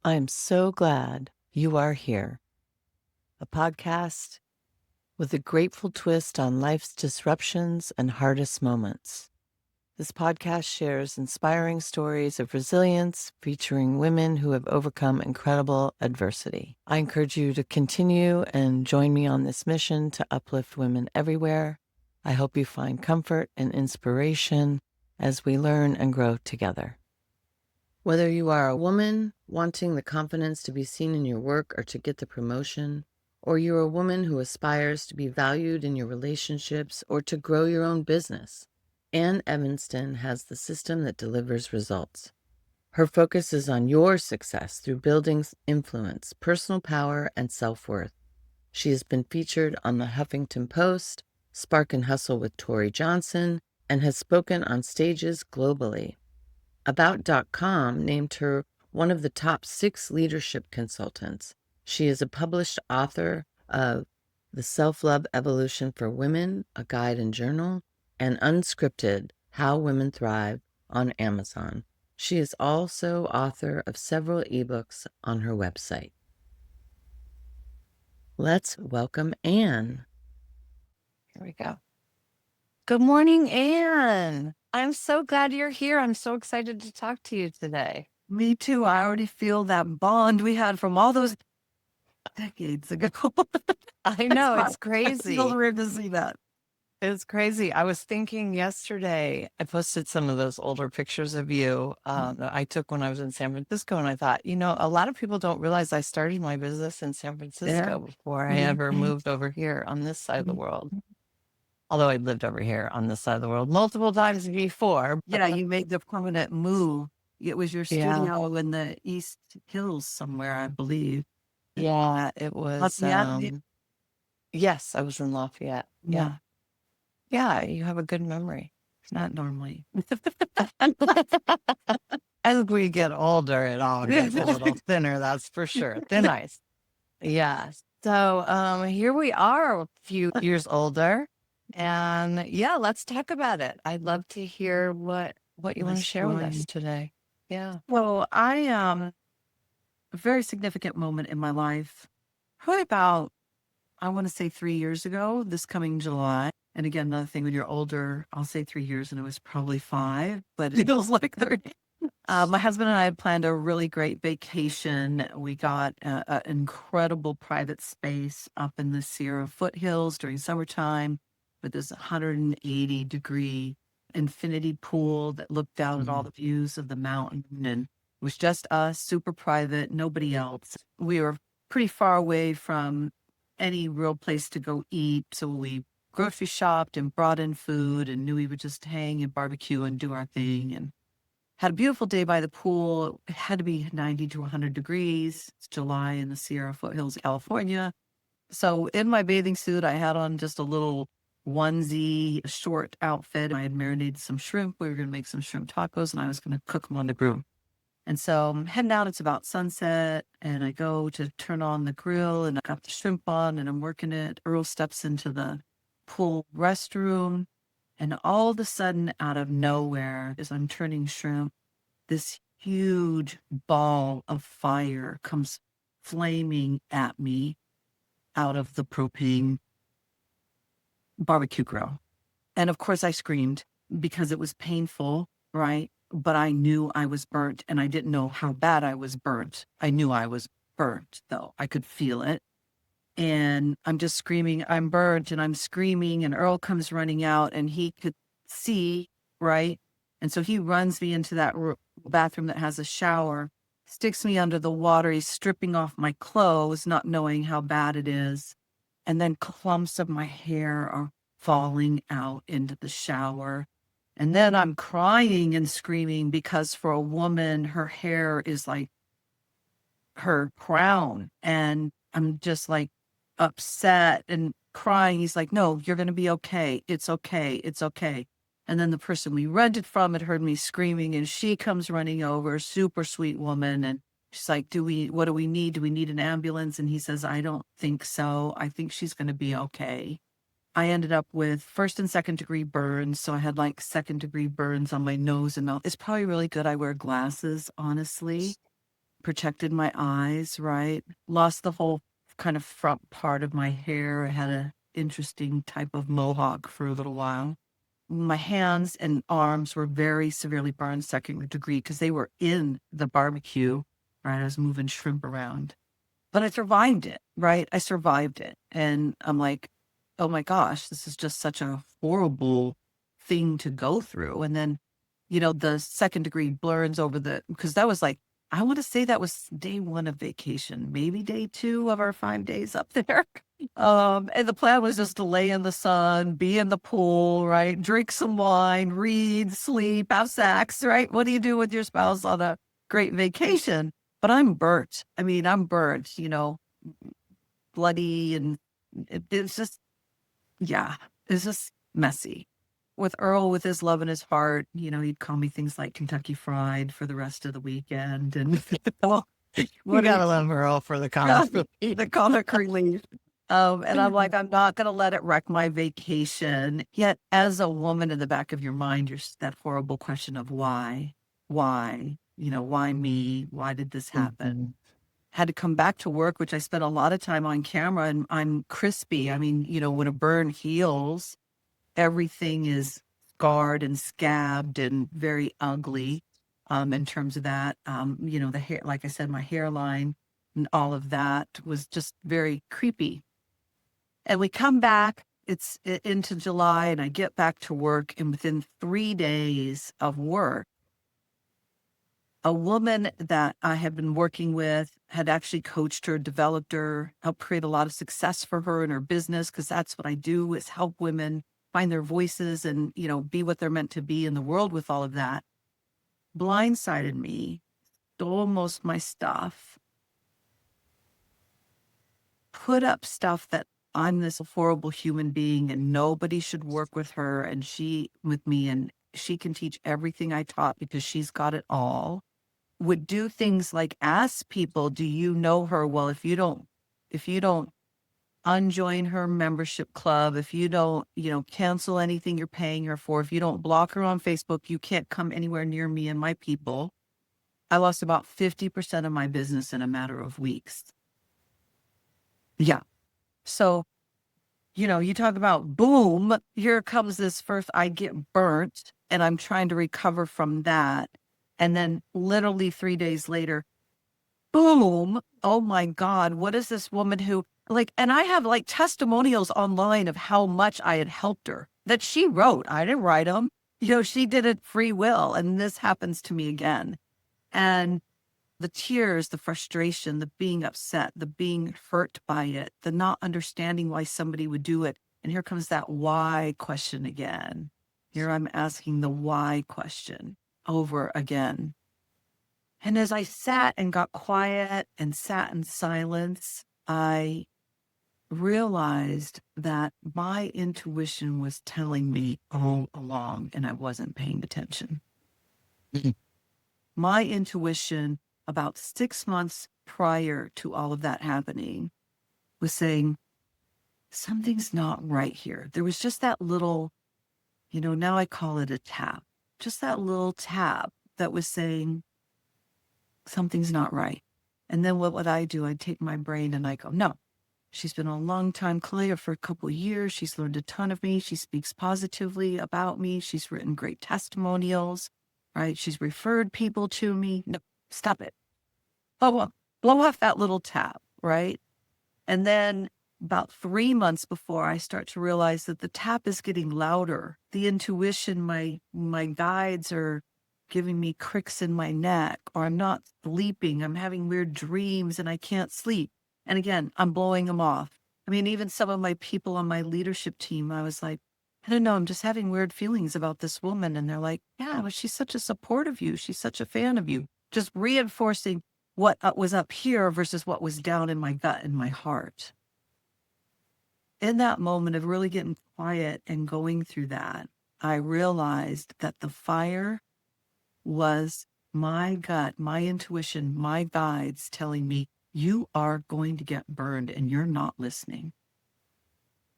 I am so glad you are here. A podcast with a grateful twist on life's disruptions and hardest moments. This podcast shares inspiring stories of resilience featuring women who have overcome incredible adversity. I encourage you to continue and join me on this mission to uplift women everywhere. I hope you find comfort and inspiration as we learn and grow together. Whether you are a woman wanting the confidence to be seen in your work or to get the promotion, or you're a woman who aspires to be valued in your relationships or to grow your own business, Ann Evanston has the system that delivers results. Her focus is on your success through building influence, personal power, and self-worth. She has been featured on the Huffington Post, Spark and Hustle with Tori Johnson, and has spoken on stages globally. About.com named her one of the top 6 leadership consultants. She is a published author of The Self-Love Evolution for Women, a guide and journal, and Unscripted, How Women Thrive on Amazon. She is also author of several ebooks on her website. Let's welcome Ann. Here we go. Good morning, Ann. I'm so glad you're here. I'm so excited to talk to you today. Me too. I already feel that bond we had from all those decades ago. I know, it's I crazy. feel weird to see that. It's crazy. I was thinking yesterday, I posted some of those older pictures of you that I took when I was in San Francisco. And I thought, a lot of people don't realize I started my business in San Francisco before I ever moved over here on this side of the world. Although I lived over here on this side of the world multiple times before. Yeah, you made the permanent move. It was your studio in the East Hills somewhere, I believe. Yeah, it was. Lafayette? Yes, I was in Lafayette. Yeah. Yeah, you have a good memory. Not normally. As we get older, it all gets a little thinner, that's for sure. Thin ice. Yeah. So here we are, a few years older. And yeah, let's talk about it. I'd love to hear what you want to share with us today. Yeah. Well, a very significant moment in my life, probably about, I want to say 3 years ago, this coming July. And again, another thing, when you're older, I'll say 3 years and it was probably 5, but it feels like 30. My husband and I had planned a really great vacation. We got an incredible private space up in the Sierra foothills during summertime with this 180-degree infinity pool that looked out at all the views of the mountain. And it was just us, super private, nobody else. We were pretty far away from any real place to go eat. So we grocery shopped and brought in food and knew we would just hang and barbecue and do our thing, and had a beautiful day by the pool. It had to be 90 to 100 degrees. It's July in the Sierra foothills, California. So in my bathing suit, I had on just a little onesie, short outfit. I had marinated some shrimp. We were going to make some shrimp tacos and I was going to cook them on the grill. And so I'm heading out. It's about sunset and I go to turn on the grill and I got the shrimp on and I'm working it. Earl steps into the pool restroom. And all of a sudden, out of nowhere, as I'm turning shrimp, this huge ball of fire comes flaming at me out of the propane barbecue grill. And of course, I screamed because it was painful, right? But I knew I was burnt and I didn't know how bad I was burnt. I knew I was burnt, though. I could feel it. And I'm just screaming, I'm burnt, and I'm screaming, and Earl comes running out and he could see, right? And so he runs me into that bathroom that has a shower, sticks me under the water. He's stripping off my clothes, not knowing how bad it is. And then clumps of my hair are falling out into the shower. And then I'm crying and screaming because for a woman, her hair is like her crown. And I'm just like upset and crying. He's like, no, you're going to be okay. It's okay. It's okay. And then the person we rented from had heard me screaming and she comes running over, super sweet woman. And she's like, what do we need? Do we need an ambulance? And he says, I don't think so. I think she's going to be okay. I ended up with 1st and 2nd degree burns. So I had like 2nd degree burns on my nose and mouth. It's probably really good I wear glasses, honestly, protected my eyes, right? Lost the whole kind of front part of my hair. I had a interesting type of mohawk for a little while. My hands and arms were very severely burned second degree because they were in the barbecue, right? I was moving shrimp around. But I survived it, right? I survived it. And I'm like, oh my gosh, this is just such a horrible thing to go through. And then, the second degree burns over because that was like, I want to say that was day one of vacation, maybe day two of our 5 days up there. And the plan was just to lay in the sun, be in the pool, right? Drink some wine, read, sleep, have sex, right? What do you do with your spouse on a great vacation? But I'm burnt. I mean, I'm burnt, bloody, and it's just, yeah, it's just messy. With Earl, with his love in his heart, he'd call me things like Kentucky Fried for the rest of the weekend. And well, You what gotta love Earl for the comic relief. the comic relief. And I'm like, I'm not going to let it wreck my vacation. Yet, as a woman in the back of your mind, that horrible question of why? Why? Why me? Why did this happen? Had to come back to work, which I spent a lot of time on camera, and I'm crispy. I mean, when a burn heals, everything is scarred and scabbed and very ugly in terms of that. The hair, like I said, my hairline and all of that was just very creepy. And we come back, it's into July, and I get back to work, and within 3 days of work, a woman that I had been working with had actually coached her, developed her, helped create a lot of success for her in her business, because that's what I do, is help women find their voices and, be what they're meant to be in the world with all of that. Blindsided me, stole most of my stuff, put up stuff that I'm this horrible human being and nobody should work with her and with me, and she can teach everything I taught because she's got it all. Would do things like ask people, do you know her? Well, if you don't unjoin her membership club, if you don't, cancel anything you're paying her for, if you don't block her on Facebook, you can't come anywhere near me and my people. I lost about 50% of my business in a matter of weeks. Yeah. So, you talk about boom, here comes this first, I get burnt and I'm trying to recover from that. And then literally 3 days later, boom, oh my God, what is this woman who and I have testimonials online of how much I had helped her that she wrote. I didn't write them. She did it free will. And this happens to me again. And the tears, the frustration, the being upset, the being hurt by it, the not understanding why somebody would do it. And here comes that why question again. Here I'm asking the why question over again. And as I sat and got quiet and sat in silence, I realized that my intuition was telling me all along, and I wasn't paying attention. My intuition, about 6 months prior to all of that happening, was saying, something's not right here. There was just that little, now I call it a tap, just that little tap that was saying, something's not right. And then what would I do? I'd take my brain and I go, no, she's been a long time client for a couple of years. She's learned a ton of me. She speaks positively about me. She's written great testimonials, right? She's referred people to me. No, stop it. Blow off that little tap, right? And then about 3 months before, I start to realize that the tap is getting louder. The intuition, my guides are giving me cricks in my neck, or I'm not sleeping. I'm having weird dreams and I can't sleep. And again, I'm blowing them off. I mean, even some of my people on my leadership team, I was like, I don't know, I'm just having weird feelings about this woman. And they're like, yeah, but she's such a support of you. She's such a fan of you. Just reinforcing what was up here versus what was down in my gut and my heart. In that moment of really getting quiet and going through that, I realized that the fire was my gut, my intuition, my guides telling me, you are going to get burned and you're not listening.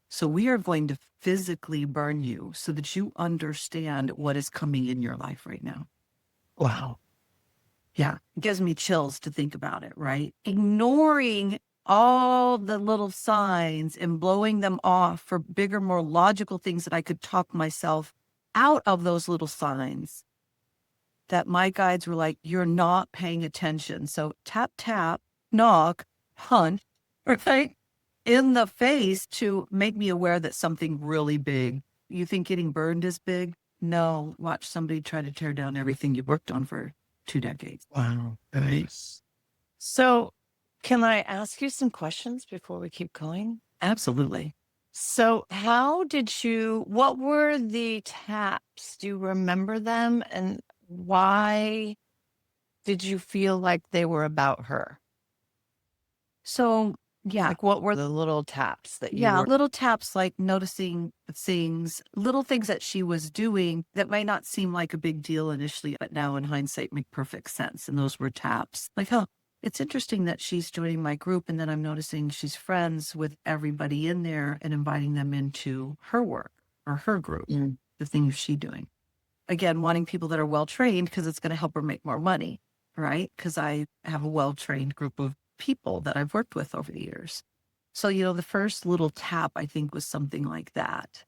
So we are going to physically burn you so that you understand what is coming in your life right now. Wow. Yeah. It gives me chills to think about it, right? Ignoring all the little signs and blowing them off for bigger, more logical things that I could talk myself out of those little signs that my guides were like, you're not paying attention. So tap, tap, knock, punch, right? In the face to make me aware that something really big. You think getting burned is big? No, watch somebody try to tear down everything you've worked on for 2 decades. Wow. Right. So, can I ask you some questions before we keep going? Absolutely. So, what were the taps? Do you remember them? And why did you feel like they were about her? So, yeah. Like, what were the little taps that you Yeah, were? little taps like noticing things, little things that she was doing that might not seem like a big deal initially, but now in hindsight make perfect sense. And those were taps. Like, oh, it's interesting that she's joining my group. And then I'm noticing she's friends with everybody in there and inviting them into her work or her group, Mm. the things she's doing. Again, wanting people that are well trained because it's going to help her make more money, right? Because I have a well trained group of people that I've worked with over the years. So, the first little tap, I think, was something like that.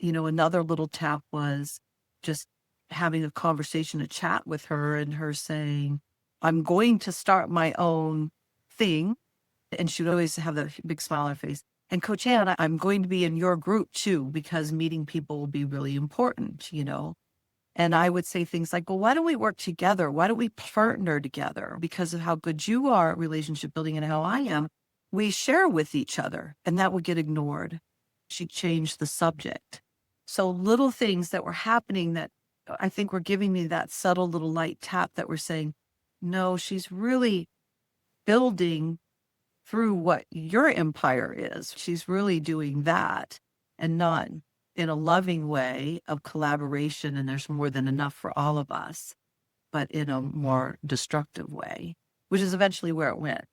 Another little tap was just having a conversation, a chat with her and her saying, I'm going to start my own thing. And she would always have that big smile on her face. And Coach Ann, I'm going to be in your group too, because meeting people will be really important, And I would say things like, well, why don't we work together? Why don't we partner together? Because of how good you are at relationship building and how I am, we share with each other, and that would get ignored. She changed the subject. So little things that were happening that I think were giving me that subtle little light tap that were saying, no, she's really building through what your empire is. She's really doing that and not in a loving way of collaboration. And there's more than enough for all of us, but in a more destructive way, which is eventually where it went.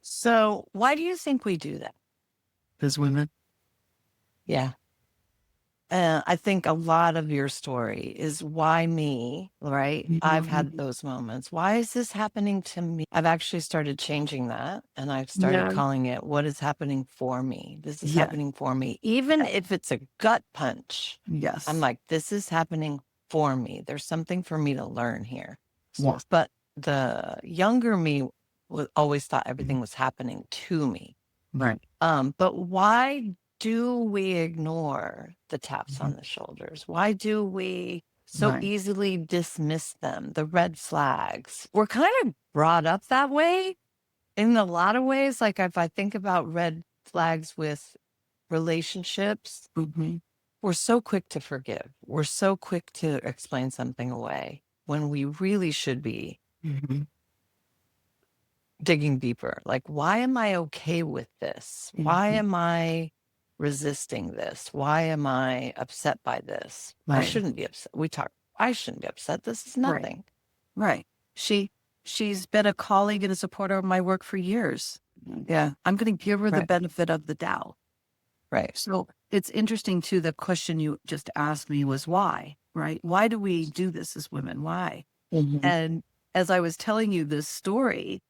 So, why do you think we do that? As women. Yeah. I think a lot of your story is why me, right? I've had those moments. Why is this happening to me? I've actually started changing that and I've started calling it what is happening for me. This is happening for me. Even if it's a gut punch, Yes. I'm like, this is happening for me. There's something for me to learn here. Yes. But the younger me always thought everything was happening to me. Right. But why do we ignore the taps on the shoulders? Why do we so easily dismiss them, the red flags? We're kind of brought up that way in a lot of ways. Like if I think about red flags with relationships, we're so quick to forgive. We're so quick to explain something away when we really should be digging deeper. Like, why am I okay with this? Why am I resisting this? Why am I upset by this? I shouldn't be upset. I shouldn't be upset. This is nothing. Right. She's been a colleague and a supporter of my work for years. Yeah. I'm going to give her the benefit of the doubt. Right. So it's interesting too, the question you just asked me was why, right? Why do we do this as women? Why? And as I was telling you this story,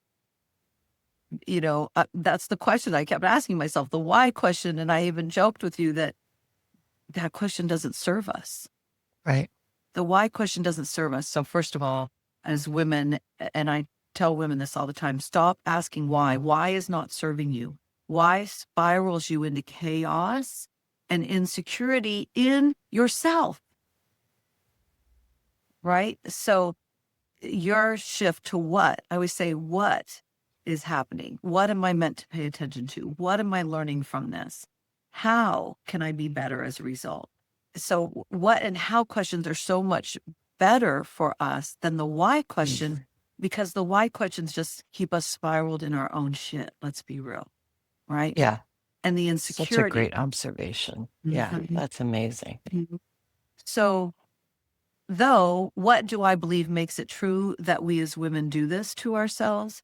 that's the question I kept asking myself, the why question. And I even joked with you that question doesn't serve us. Right. The why question doesn't serve us. So first of all, as women, and I tell women this all the time, stop asking why. Why is not serving you? Why spirals you into chaos and insecurity in yourself? Right? So your shift to what? I always say, what is happening? What am I meant to pay attention to? What am I learning from this? How can I be better as a result? So what and how questions are so much better for us than the why question, because the why questions just keep us spiraled in our own shit. Let's be real. Right? Yeah. And the insecurity. Such a great observation. Yeah. That's amazing. So though, what do I believe makes it true that we as women do this to ourselves?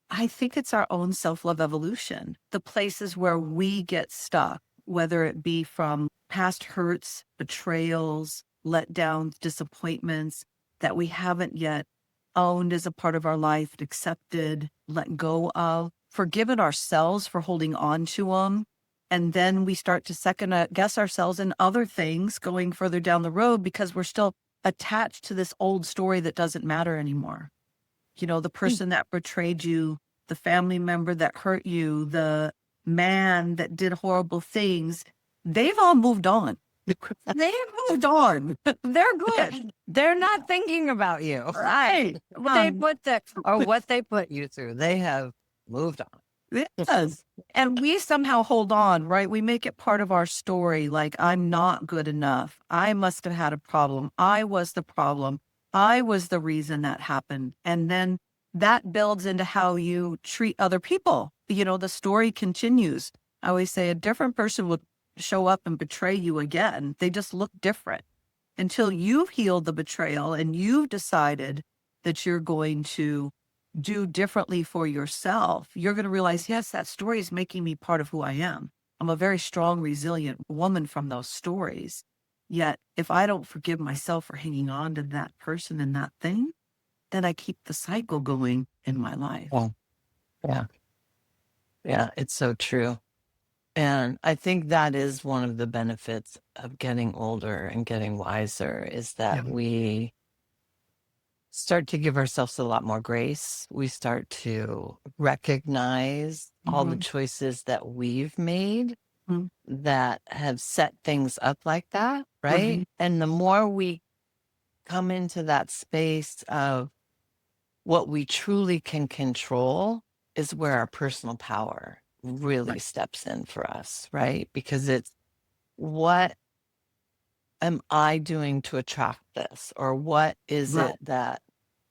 I think it's our own self-love evolution, the places where we get stuck, whether it be from past hurts, betrayals, letdowns, disappointments that we haven't yet owned as a part of our life, accepted, let go of, forgiven ourselves for holding on to them. And then we start to second guess ourselves in other things going further down the road because we're still attached to this old story that doesn't matter anymore. You know, the person that betrayed you, the family member that hurt you, the man that did horrible things, they've all moved on. They've moved on. They're good. They're not thinking about you. Right. What they put you through. They have moved on. Yes. And we somehow hold on, right? We make it part of our story. Like, I'm not good enough. I must have had a problem. I was the problem. I was the reason that happened. And then that builds into how you treat other people. You know, the story continues. I always say a different person would show up and betray you again. They just look different until you've healed the betrayal and you've decided that you're going to do differently for yourself. You're going to realize, yes, that story is making me part of who I am. I'm a very strong, resilient woman from those stories. Yet if I don't forgive myself for hanging on to that person and that thing, then I keep the cycle going in my life. Well, yeah. Yeah, it's so true. And I think that is one of the benefits of getting older and getting wiser is that Yeah. we start to give ourselves a lot more grace. We start to recognize all the choices that we've made Mhm. that have set things up like that, right? Mhm. And the more we come into that space of what we truly can control is where our personal power really Right. steps in for us, right? Because it's what am I doing to attract this? Or what is Right. it that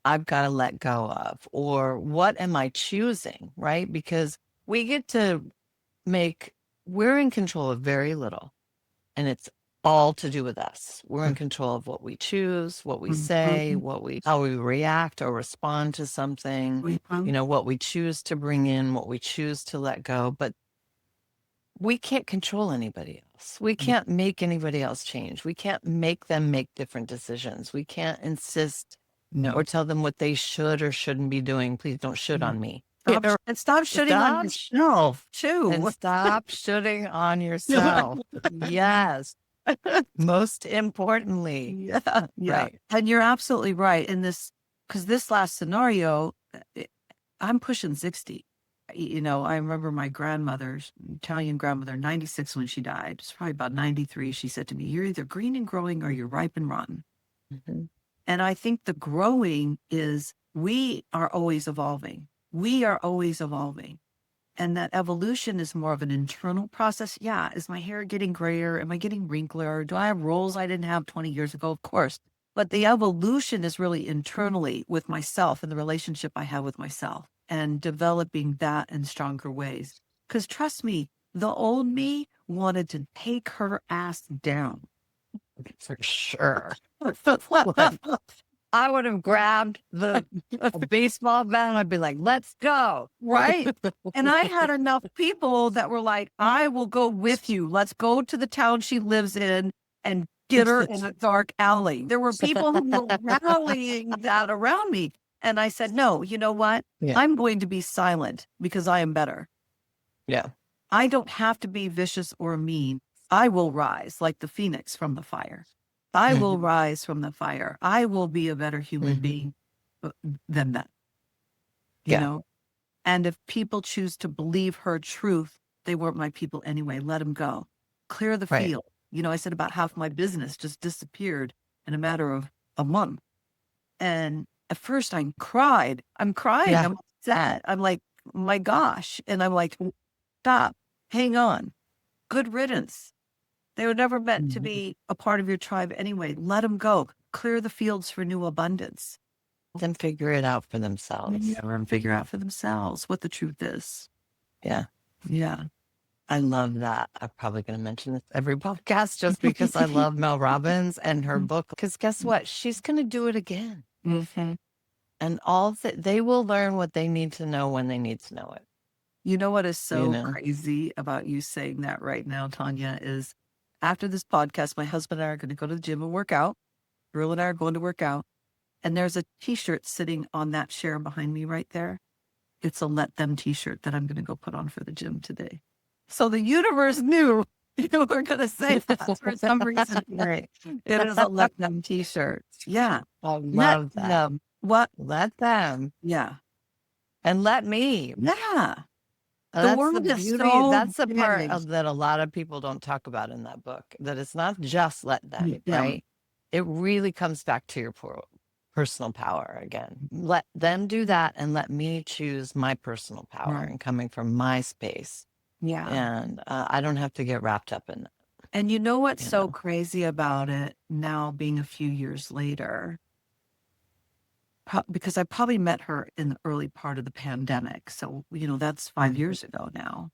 I've got to let go of? Or what am I choosing, right? Because we get to we're in control of very little, and it's all to do with us. We're in control of what we choose, what we say, how we react or respond to something, Mhm. what we choose to bring in, what we choose to let go. But we can't control anybody else. We can't make anybody else change. We can't make them make different decisions. We can't insist No. or tell them what they should or shouldn't be doing. Please don't should on me. And stop shitting on yourself too. And stop shitting on yourself. Yes. Most importantly. Yeah. Right. And you're absolutely right in this, because this last scenario, I'm pushing 60. You know, I remember my grandmother's Italian grandmother, 96 when she died. It's probably about 93. She said to me, "You're either green and growing or you're ripe and rotten." Mhm. And I think the growing is we are always evolving. We are always evolving. And that evolution is more of an internal process. Yeah. Is my hair getting grayer? Am I getting wrinkler? Do I have roles I didn't have 20 years ago? Of course. But the evolution is really internally with myself and the relationship I have with myself and developing that in stronger ways. Because trust me, the old me wanted to take her ass down. For sure. I would have grabbed a baseball bat and I'd be like, let's go. Right. And I had enough people that were like, I will go with you. Let's go to the town she lives in and get her in a dark alley. There were people who were rallying that around me. And I said, no, you know what? Yeah. I'm going to be silent because I am better. Yeah. I don't have to be vicious or mean. I will rise like the phoenix from the fire. I will rise from the fire. I will be a better human being than that. You know? And if people choose to believe her truth, they weren't my people anyway. Let them go. Clear the Right. field. You know, I said about half my business just disappeared in a matter of a month. And at first I cried. I'm crying. Yeah. I'm sad. I'm like, my gosh. And I'm like, stop. Hang on. Good riddance. They were never meant to be a part of your tribe anyway. Let them go. Clear the fields for new abundance. Let them figure it out for themselves. And figure out for themselves what the truth is. Yeah. Yeah. I love that. I'm probably going to mention this every podcast just because I love Mel Robbins and her book. Because guess what? She's going to do it again. Mm-hmm. And they will learn what they need to know when they need to know it. You know what is so You know? crazy about you saying that right now, Tanya, is after this podcast, my husband and I are going to go to the gym and work out. Drew and I are going to work out. And there's a t-shirt sitting on that chair behind me right there. It's a Let Them t-shirt that I'm going to go put on for the gym today. So the universe knew you were going to say that for some reason. Right. It is a Let Them t-shirt. Yeah. I Let love that. them. What? Let them. Yeah. And let me. Yeah. The That's the world is beauty. so That's the part big. that a lot of people don't talk about in that book, that it's not just let them, Yeah. right? It really comes back to your personal power again. Let them do that and let me choose my personal power Right. and coming from my space. Yeah. And I don't have to get wrapped up in that. And you know what's You so know. crazy about it now being a few years later? Because I probably met her in the early part of the pandemic. So, that's 5 years ago now,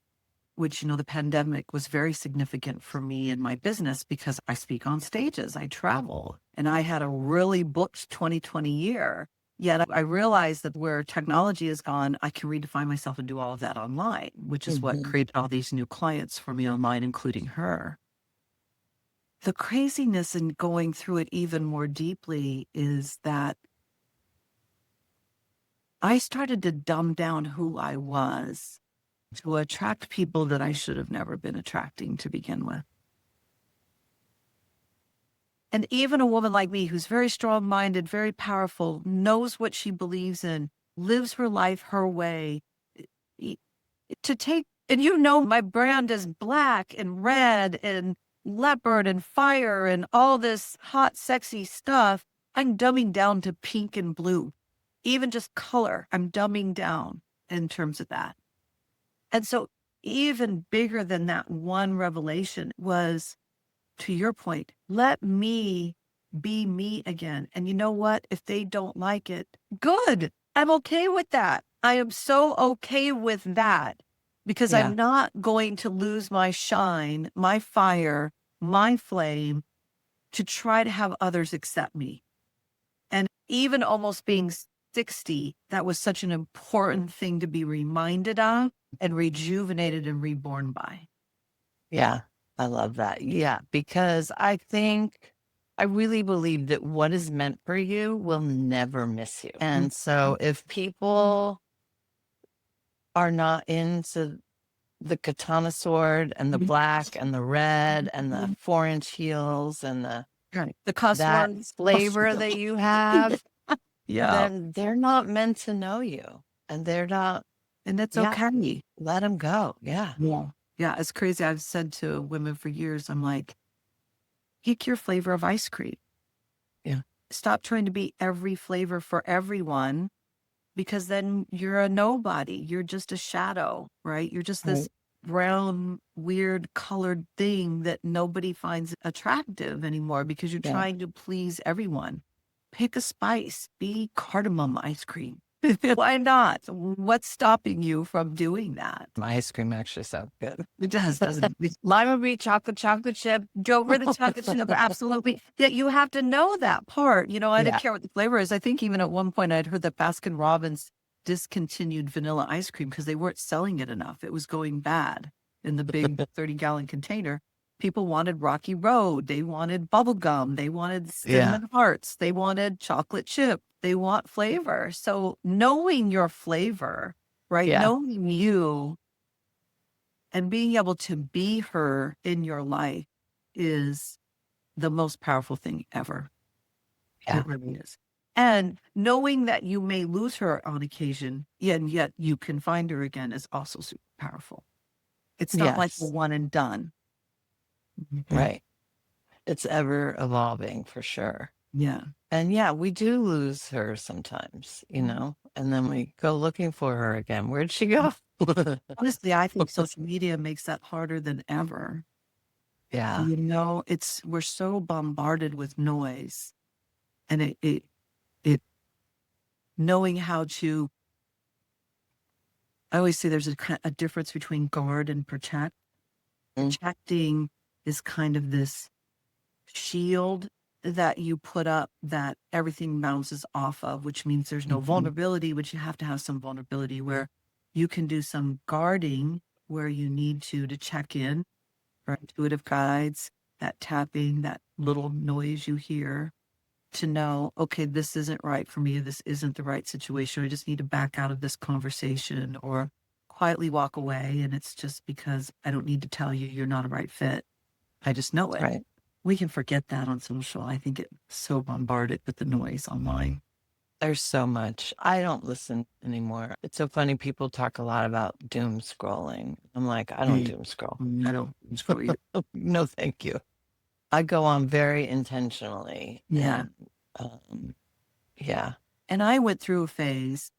which, the pandemic was very significant for me and my business because I speak on stages, I travel, and I had a really booked 2020 year. Yet I realized that where technology has gone, I can redefine myself and do all of that online, which is what created all these new clients for me online, including her. The craziness in going through it even more deeply is that I started to dumb down who I was to attract people that I should have never been attracting to begin with. And even a woman like me, who's very strong-minded, very powerful, knows what she believes in, lives her life her way, y- and my brand is black and red and leopard and fire and all this hot, sexy stuff. I'm dumbing down to pink and blue. Even just color, I'm dumbing down in terms of that. And so even bigger than that one revelation was, to your point, let me be me again. And you know what? If they don't like it, good. I'm okay with that. I am so okay with that because Yeah. I'm not going to lose my shine, my fire, my flame to try to have others accept me. And even almost being 60, that was such an important thing to be reminded of and rejuvenated and reborn by. Yeah, I love that. Yeah, because I really believe that what is meant for you will never miss you. And so if people are not into the katana sword and the black and the red and the 4-inch heels and The cuss that words. flavor that you have, Yeah. then they're not meant to know you. And they're not, And that's yeah, okay. let them go. Yeah. Yeah. Yeah. It's crazy. I've said to women for years, I'm like, pick your flavor of ice cream. Yeah. Stop trying to be every flavor for everyone because then you're a nobody. You're just a shadow, right? You're just this brown, weird colored thing that nobody finds attractive anymore because you're Yeah. trying to please everyone. Pick a spice, be cardamom ice cream. Why not? What's stopping you from doing that? My ice cream actually sounds good. It does, doesn't it? Lima Beach chocolate chip. Over the chocolate chip, absolutely. Yeah, you have to know that part. I Yeah. didn't care what the flavor is. I think even at one point I'd heard that Baskin Robbins discontinued vanilla ice cream because they weren't selling it enough. It was going bad in the big 30-gallon container. People wanted Rocky Road. They wanted bubble gum. They wanted cinnamon hearts. They wanted chocolate chip. They want flavor. So knowing your flavor, right? Yeah. Knowing you and being able to be her in your life is the most powerful thing ever. Yeah. It really is. And knowing that you may lose her on occasion, and yet you can find her again is also super powerful. It's not like a Yes. one and done. Right. It's ever evolving for sure. Yeah. And yeah, we do lose her sometimes, and then we go looking for her again. Where'd she go? Honestly, I think social media makes that harder than ever. Yeah. We're so bombarded with noise, and it knowing how to. I always say there's a difference between guard and protect. Protecting is kind of this shield that you put up that everything bounces off of, which means there's no vulnerability, which you have to have some vulnerability where you can do some guarding where you need to check in, right? Intuitive guides, that tapping, that little noise you hear. to know, okay, this isn't right for me. This isn't the right situation. I just need to back out of this conversation or quietly walk away. And it's just because I don't need to tell you you're not a right fit. I just know it. Right. We can forget that on social. I think it's so bombarded with the noise online. There's so much. I don't listen anymore. It's so funny. People talk a lot about doom scrolling. I'm like, I don't doom scroll. I don't scroll either. No, thank you. I go on very intentionally. Yeah. And, yeah. And I went through a phase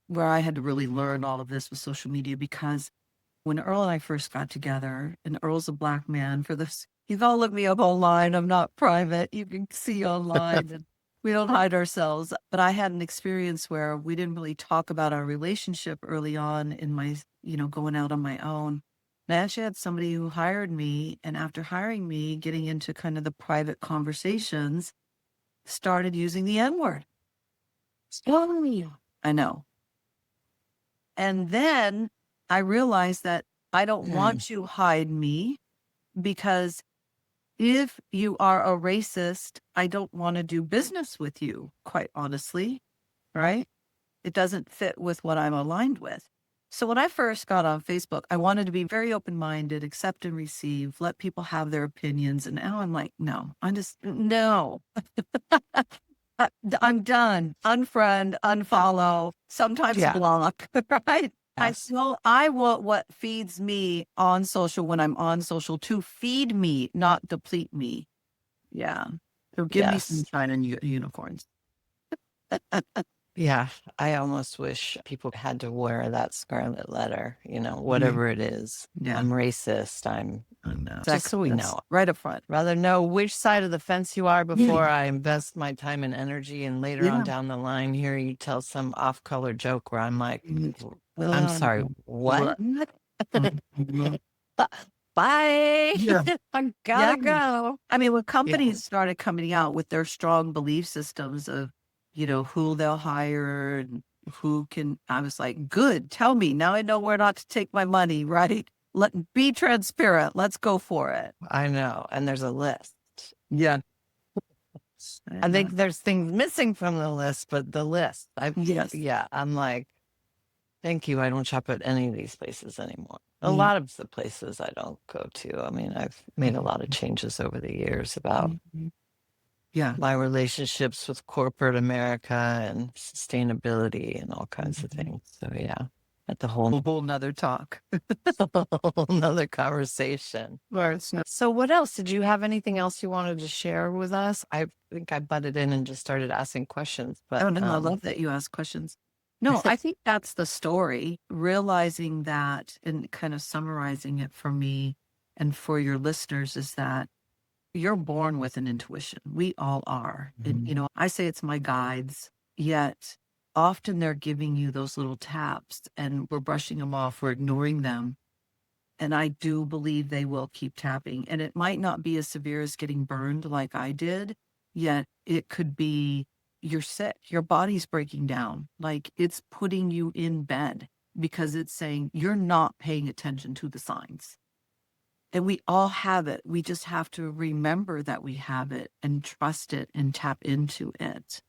where I had to really learn all of this with social media because when Earl and I first got together, and Earl's a Black man for this, you've all looked me up online. I'm not private. You can see online and we don't hide ourselves. But I had an experience where we didn't really talk about our relationship early on in my, going out on my own. And I actually had somebody who hired me. And after hiring me, getting into kind of the private conversations, started using the N word. I know. And then I realized that I don't want you to hide me because if you are a racist, I don't want to do business with you, quite honestly, right? It doesn't fit with what I'm aligned with. So when I first got on Facebook, I wanted to be very open-minded, accept and receive, let people have their opinions. And now I'm like, no, no. I'm done. Unfriend, unfollow, sometimes block, right? Yes. I want what feeds me on social when I'm on social to feed me, not deplete me. Yeah. So give me some China unicorns. Yeah. I almost wish people had to wear that scarlet letter, whatever it is. Yeah. I'm racist. I'm know. just so we know. Right up front. Rather know which side of the fence you are before I invest my time and energy. And later on down the line, here you tell some off-color joke where I'm like, I'm sorry, what? Bye. I gotta go. I mean, when companies started coming out with their strong belief systems of, who they'll hire and who can, I was like, good, tell me. Now I know where not to take my money, right? Be transparent. Let's go for it. I know. And there's a list. Yeah. I think there's things missing from the list, but the list. Yes. Yeah. I'm like, thank you. I don't shop at any of these places anymore. A lot of the places I don't go to. I mean, I've made a lot of changes over the years about my relationships with corporate America and sustainability and all kinds of things. So yeah, that's a whole nother talk, a whole nother conversation. So what else? Did you have anything else you wanted to share with us? I think I butted in and just started asking questions. But I love that you ask questions. No, I think that's the story, realizing that and kind of summarizing it for me and for your listeners is that you're born with an intuition. We all are. And, I say it's my guides, yet often they're giving you those little taps and we're brushing them off, we're ignoring them. And I do believe they will keep tapping. And it might not be as severe as getting burned like I did, yet it could be you're sick, your body's breaking down, like it's putting you in bed because it's saying you're not paying attention to the signs. And we all have it. We just have to remember that we have it and trust it and tap into it.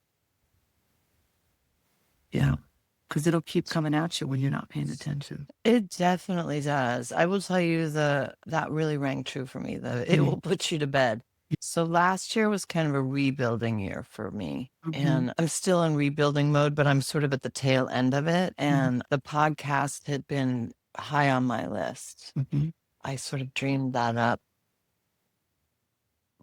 Yeah. Because it'll keep coming at you when you're not paying attention. It definitely does. I will tell you that really rang true for me. It will put you to bed. So last year was kind of a rebuilding year for me. And I'm still in rebuilding mode, but I'm sort of at the tail end of it. And the podcast had been high on my list. I sort of dreamed that up.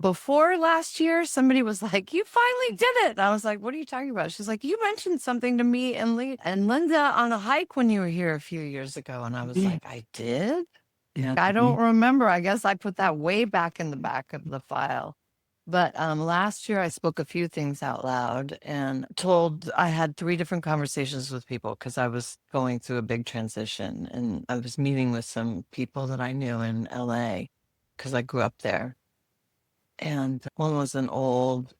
Before last year, somebody was like, you finally did it. And I was like, what are you talking about? She's like, you mentioned something to me and Linda on a hike when you were here a few years ago. And I was like, I did? Yeah. I don't remember. I guess I put that way back in the back of the file. But last year I spoke a few things out loud and I had 3 different conversations with people because I was going through a big transition and I was meeting with some people that I knew in LA because I grew up there. And one was an old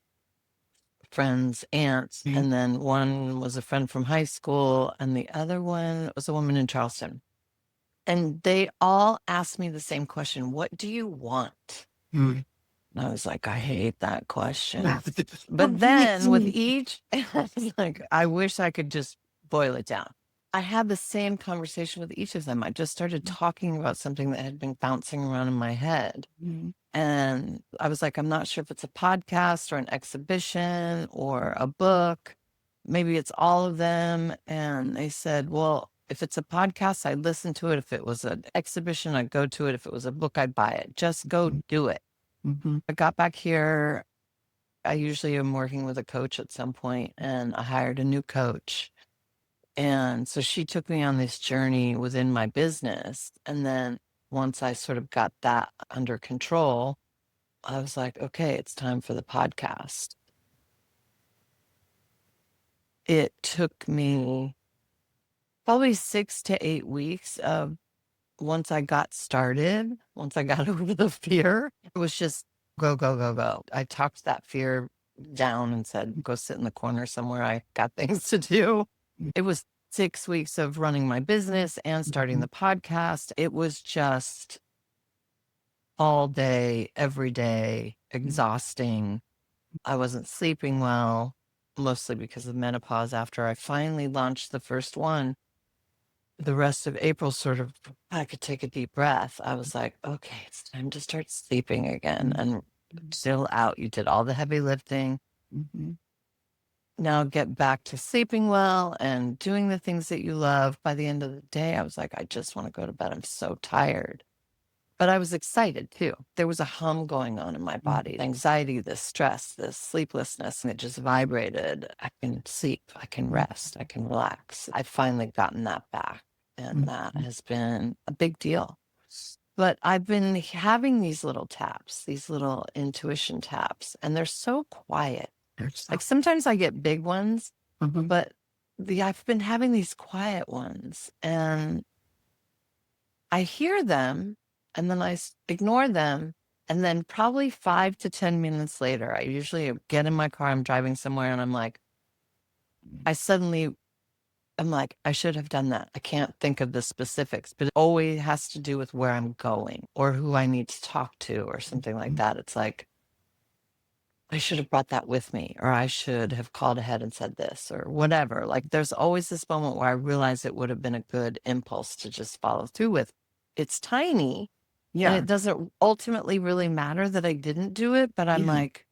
friend's aunt, and then one was a friend from high school, and the other one was a woman in Charleston. And they all asked me the same question. What do you want? And I was like, I hate that question. But then with each, I was like, I wish I could just boil it down. I had the same conversation with each of them. I just started talking about something that had been bouncing around in my head. Mhm. And I was like, I'm not sure if it's a podcast or an exhibition or a book. Maybe it's all of them. And they said, well, if it's a podcast, I'd listen to it. If it was an exhibition, I'd go to it. If it was a book, I'd buy it. Just go do it. Mhm. I got back here. I usually am working with a coach at some point, and I hired a new coach. And so she took me on this journey within my business. And then once I sort of got that under control, I was like, okay, it's time for the podcast. It took me probably 6 to 8 weeks of once I got started, once I got over the fear, it was just go, go, go, go. I talked that fear down and said, go sit in the corner somewhere. I got things to do. It was 6 weeks of running my business and starting the podcast. It was just all day, every day, exhausting. I wasn't sleeping well, mostly because of menopause. After I finally launched the first one, the rest of April sort of, I could take a deep breath. I was like, okay, it's time to start sleeping again and chill out. You did all the heavy lifting. Mhm. Now get back to sleeping well and doing the things that you love. By the end of the day, I was like, I just want to go to bed. I'm so tired. But I was excited too. There was a hum going on in my body, the anxiety, the stress, the sleeplessness, and it just vibrated. I can sleep, I can rest, I can relax. I've finally gotten that back, and that has been a big deal. But I've been having these little taps, these little intuition taps, and they're so quiet. Like sometimes I get big ones, Mhm. but I've been having these quiet ones, and I hear them and then ignore them. And then probably 5 to 10 minutes later, I usually get in my car, I'm driving somewhere, and I'm like, I'm like, I should have done that. I can't think of the specifics, but it always has to do with where I'm going or who I need to talk to or something like that. It's like, I should have brought that with me, or I should have called ahead and said this or whatever. Like there's always this moment where I realize it would have been a good impulse to just follow through with. It's tiny and Yeah. it doesn't ultimately really matter that I didn't do it, but I'm Yeah. like,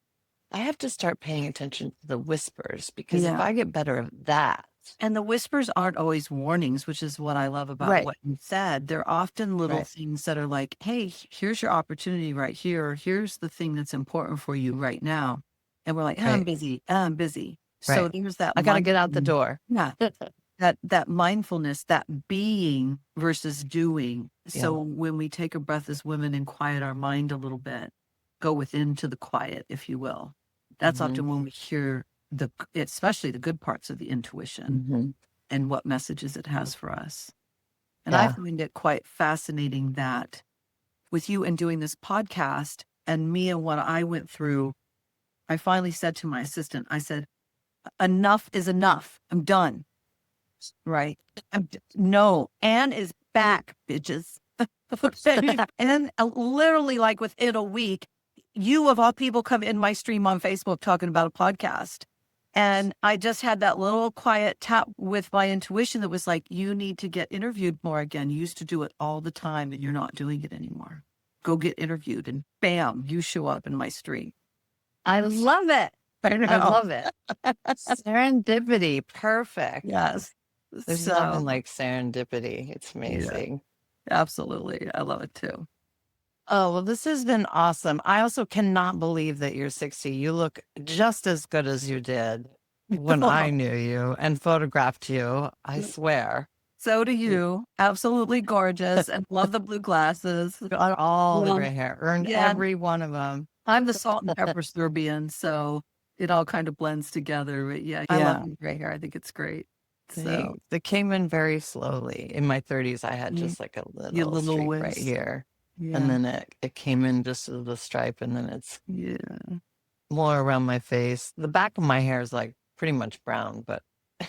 I have to start paying attention to the whispers because if Yeah. I get better at that, And the whispers aren't always warnings, which is what I love about right, what you said. They're often little right, things that are like, hey, here's your opportunity right here. Here's the thing that's important for you right now. And we're like, "Ah, I'm right, busy. Ah, I'm busy." So right. there's that I got to get out the mindfulness. door. Yeah. That mindfulness, that being versus doing. Yeah. So when we take a breath as women and quiet our mind a little bit, go within to the quiet, if you will. That's hmm often when we hear especially the good parts of the intuition hmm and what messages it has for us. And I Yeah. find it quite fascinating that with you and doing this podcast and me and what I went through, I finally said to my assistant, I said, enough is enough. I'm done. Right. No, Anne is back, bitches. And then literally, like within a week, you of all people come in my stream on Facebook talking about a podcast. And I just had that little quiet tap with my intuition that was like, you need to get interviewed more again. You used to do it all the time and you're not doing it anymore. Go get interviewed. And bam, you show up in my stream. I love it. I I know. love it. Serendipity. Perfect. Yes. There's So, nothing like serendipity. It's yeah, amazing. absolutely. I love it too. Oh, well, this has been awesome. I also cannot believe that you're 60. You look just as good as you did when I knew you and photographed you. I swear. So do Y- you. Absolutely gorgeous and love the blue glasses. Got all the Well, gray hair, earned yeah, every one of them. I'm the salt and pepper Serbian, so it all kind of blends together. But yeah, I love Yeah. the gray hair. I think it's great. So They came in very slowly. In my 30s, I had mm, just like a your little little streak right whiz. here. And Yeah. then it came in just as the stripe, and then it's Yeah. more around my face. The back of my hair is like pretty much brown, but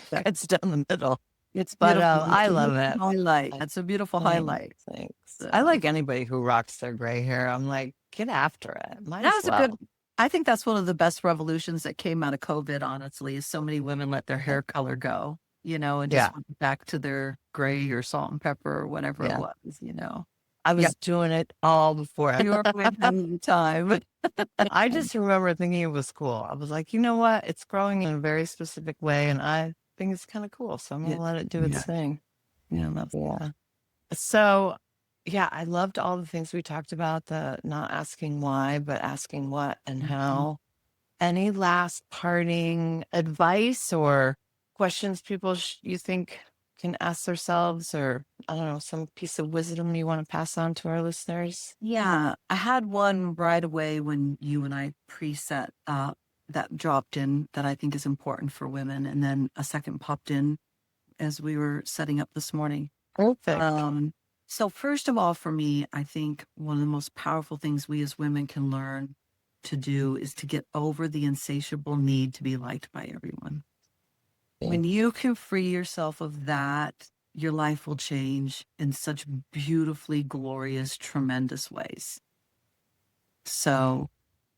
That- it's down the middle. It's But beautiful. It's I a love beautiful it. highlight. That's a beautiful highlight. Thanks. I So like anybody who rocks their gray hair. I'm like, get after it. Might that as was a good. well. I think that's one of the best revolutions that came out of COVID. Honestly, is so many women let their hair color go, and Yeah. just went back to their gray or salt and pepper or whatever it Yeah. was. I Yep. was doing it all before. You were having the time. I just remember thinking it was cool. I was like, you know what? It's growing in a very specific way, and I think it's kind of cool. So I'm Yeah. gonna let it do its Yeah. thing. That's Yeah. So, yeah, I loved all the things we talked about, the not asking why, but asking what and how. Any last parting advice or questions people you think can ask themselves, or I don't know, some piece of wisdom you want to pass on to our listeners? Yeah, I had one right away when you and I preset that dropped in that I think is important for women, and then a second popped in as we were setting up this morning. Perfect. So first of all, for me, I think one of the most powerful things we as women can learn to do is to get over the insatiable need to be liked by everyone. When you can free yourself of that, your life will change in such beautifully glorious, tremendous ways. So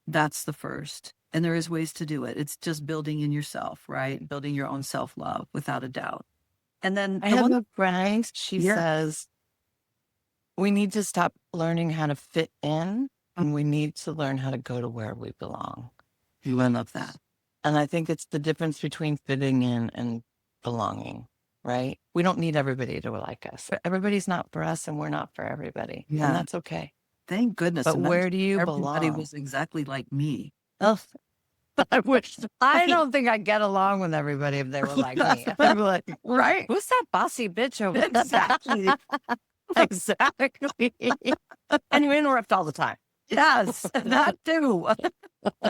that's the first. And there is ways to do it. It's just building in yourself, right? Building your own self-love without a doubt. And then I the have one, a friend, she yeah, says, we need to stop learning how to fit in and we need to learn how to go to where we belong. I love that. And I think it's the difference between fitting in and belonging, right? We don't need everybody to like us. Everybody's not for us and we're not for everybody. And Yeah. that's okay. Thank goodness. But Imagine where do you everybody belong? was exactly like me. Oh, I wish. I don't think I'd get along with everybody if they were like me. I'd be like, Right. who's that bossy bitch over there? Exactly. Exactly. And you interrupt all the time. Yes, that too.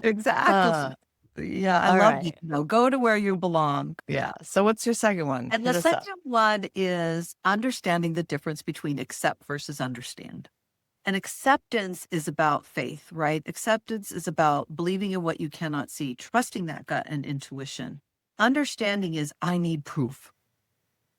Exactly. Yeah, I all love right. go to where you belong. Yeah. So what's your second one? And Hit the us up. second one is understanding the difference between accept versus understand. And acceptance is about faith, right? Acceptance is about believing in what you cannot see, trusting that gut and intuition. Understanding is I need proof.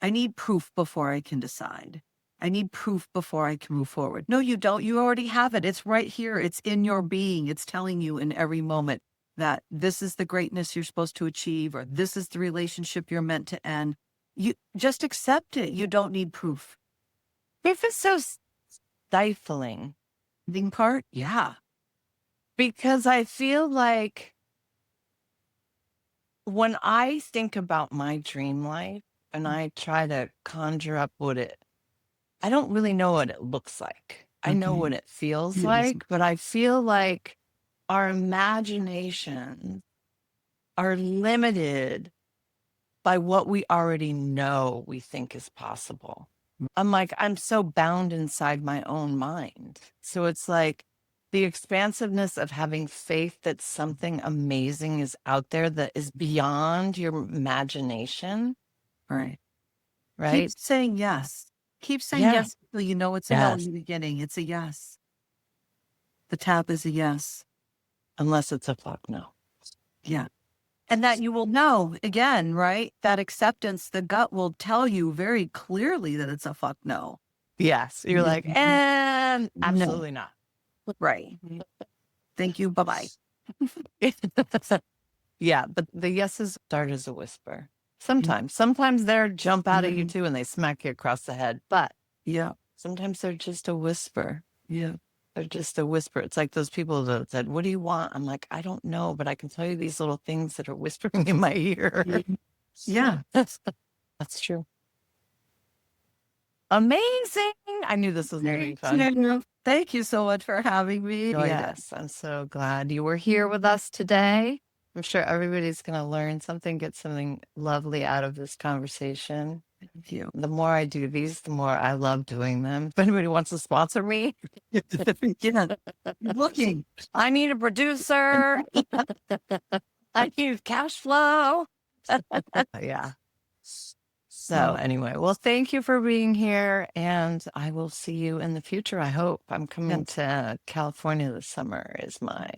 I need proof before I can decide. I need proof before I can move forward. No, you don't. You already have it. It's right here. It's in your being. It's telling you in every moment that this is the greatness you're supposed to achieve, or this is the relationship you're meant to end. You just accept it. You don't need proof. If it's so stifling, The part, yeah. because I feel like when I think about my dream life and I try to conjure up I don't really know what it looks like. I know what it feels Yes. like, but I feel like our imaginations are limited by what we already know we think is possible. I'm like, I'm so bound inside my own mind. So it's like the expansiveness of having faith that something amazing is out there that is beyond your imagination, Right. Keep right? saying yes. Keep saying Yeah. yes until you know it's a no in Yes. the beginning. It's a yes. The tap is a yes. Unless it's a fuck no. Yeah. And that you will know again, right? That acceptance, the gut will tell you very clearly that it's a fuck no. Yes. You're like, and No. absolutely not. Right. Thank you. Bye bye. Yeah. But the yeses start as a whisper. Sometimes they're jump out at you too and they smack you across the head. But Yeah. sometimes they're just a whisper. Yeah. They're just a whisper. It's like those people that said, what do you want? I'm like, I don't know, but I can tell you these little things that are whispering in my ear. Yeah. That's true. Amazing. I knew this was going to be fun. Thank you so much for having me. Yes, I'm so glad you were here with us today. I'm sure everybody's going to learn something, get something lovely out of this conversation. Thank you. The more I do these, the more I love doing them. If anybody wants to sponsor me, Yeah. Looking. I need a producer. I need cash flow. Yeah. So anyway, well, thank you for being here, and I will see you in the future. I hope I'm coming to California this summer is my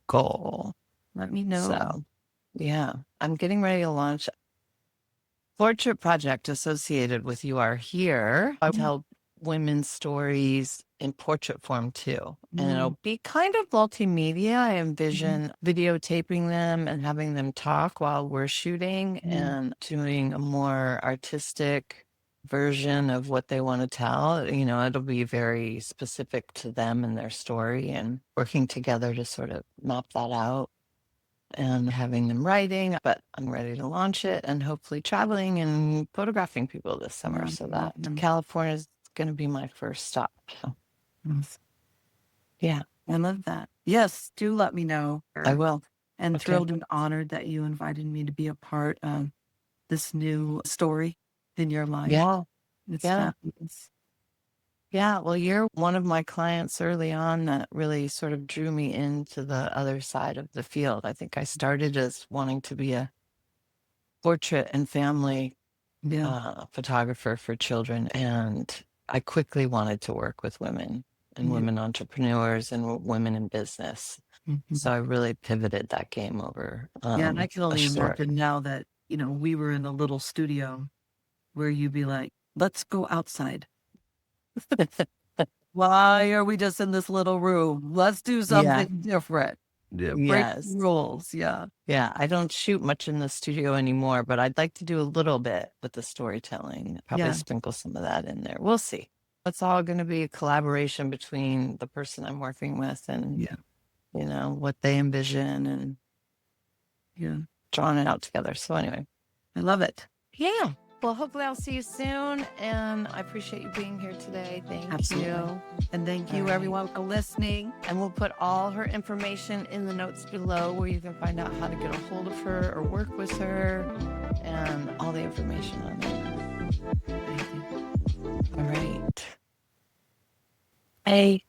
goal. Let me know. So, yeah, I'm getting ready to launch portrait project associated with You Are Here. I tell women's stories in portrait form too. And it'll be kind of multimedia. I envision videotaping them and having them talk while we're shooting and doing a more artistic version of what they want to tell. You know, it'll be very specific to them and their story, and working together to sort of map that out and having them writing. But I'm ready to launch it and hopefully traveling and photographing people this summer. So that California is going to be my first stop. So, yeah, I love that. Yes, do let me know. I will. And Okay. thrilled and honored that you invited me to be a part of this new story in your life. Yeah. It's Yeah. fabulous. Yeah. Well, you're one of my clients early on that really sort of drew me into the other side of the field. I think I started as wanting to be a portrait and family Yeah. photographer for children. And I quickly wanted to work with women and Yeah. women entrepreneurs and women in business. Mhm. So I really pivoted that game over. Yeah, and I can a only short. imagine now that, we were in a little studio where you'd be like, let's go outside. Why are we just in this little room? Let's do Yeah. something different. Yeah, break Yes. rules. Yeah. Yeah. I don't shoot much in the studio anymore, but I'd like to do a little bit with the storytelling. Probably Yeah. sprinkle some of that in there. We'll see. It's all going to be a collaboration between the person I'm working with and, Yeah. you know, what they envision and Yeah. drawing it out together. So anyway, I love it. yeah. Well, hopefully I'll see you soon. And I appreciate you being here today. Thank Absolutely. you. And thank you, All right. everyone, for listening. And we'll put all her information in the notes below where you can find out how to get a hold of her or work with her and all the information on there. Thank you. All right. Hey.